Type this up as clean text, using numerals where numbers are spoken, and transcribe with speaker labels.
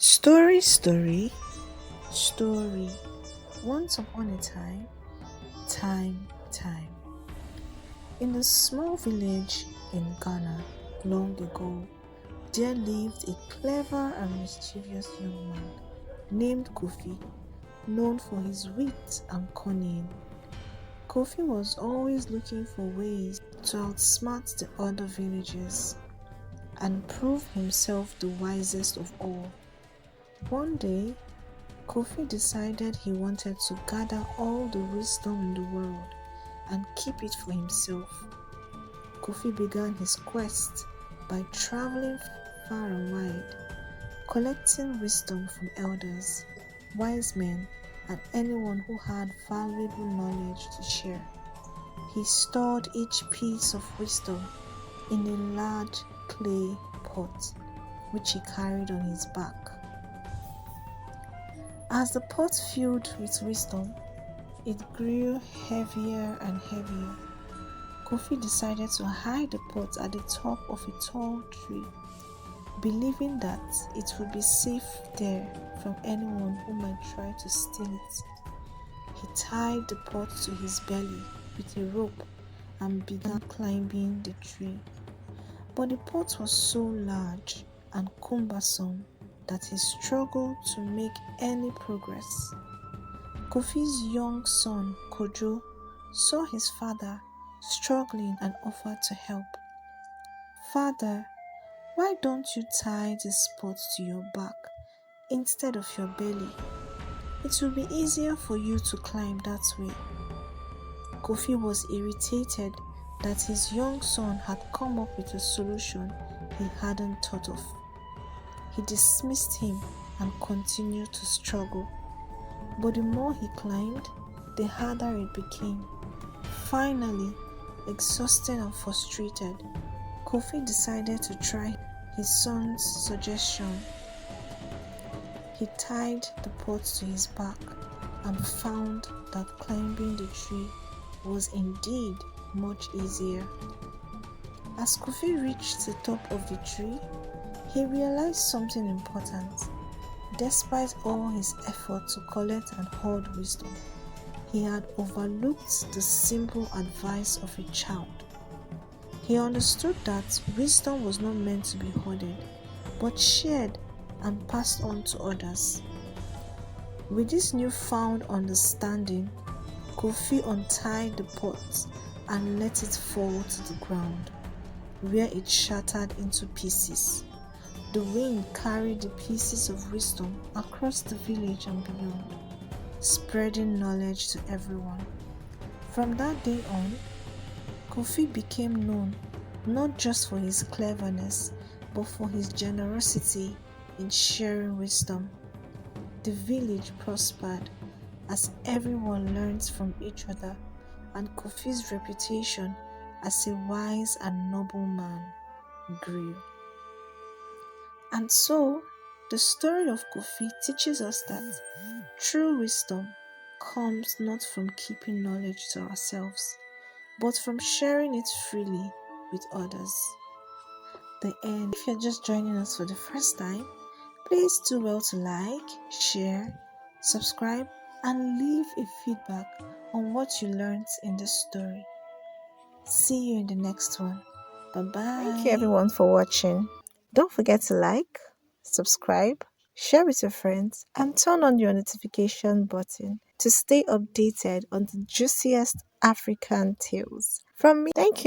Speaker 1: Story, story, story. Once upon a time. In a small village in Ghana, long ago, there lived a clever and mischievous young man named Kofi, known for his wit and cunning. Kofi was always looking for ways to outsmart the other villagers and prove himself the wisest of all. One day, Kofi decided he wanted to gather all the wisdom in the world and keep it for himself. Kofi began his quest by traveling far and wide, collecting wisdom from elders, wise men, and anyone who had valuable knowledge to share. He stored each piece of wisdom in a large clay pot, which he carried on his back. As the pot filled with wisdom, it grew heavier and heavier. Kofi decided to hide the pot at the top of a tall tree, believing that it would be safe there from anyone who might try to steal it. He tied the pot to his belly with a rope and began climbing the tree. But the pot was so large and cumbersome that he struggled to make any progress. Kofi's young son, Kojo, saw his father struggling and offered to help. "Father, why don't you tie this pot to your back instead of your belly? It will be easier for you to climb that way." Kofi was irritated that his young son had come up with a solution he hadn't thought of. He dismissed him and continued to struggle. But the more he climbed, the harder it became. Finally, exhausted and frustrated, Kofi decided to try his son's suggestion. He tied the pot to his back and found that climbing the tree was indeed much easier. As Kofi reached the top of the tree, he realized something important. Despite all his effort to collect and hoard wisdom, he had overlooked the simple advice of a child. He understood that wisdom was not meant to be hoarded, but shared and passed on to others. With this newfound understanding, Kofi untied the pot and let it fall to the ground, where it shattered into pieces. The wind carried the pieces of wisdom across the village and beyond, spreading knowledge to everyone. From that day on, Kofi became known not just for his cleverness, but for his generosity in sharing wisdom. The village prospered as everyone learned from each other, and Kofi's reputation as a wise and noble man grew. And so, the story of Kofi teaches us that true wisdom comes not from keeping knowledge to ourselves, but from sharing it freely with others. The end. If you're just joining us for the first time, please do well to like, share, subscribe, and leave a feedback on what you learned in this story. See you in the next one. Bye-bye.
Speaker 2: Thank you everyone for watching. Don't forget to like, subscribe, share with your friends, and turn on your notification button to stay updated on the juiciest African tales. From me, thank you.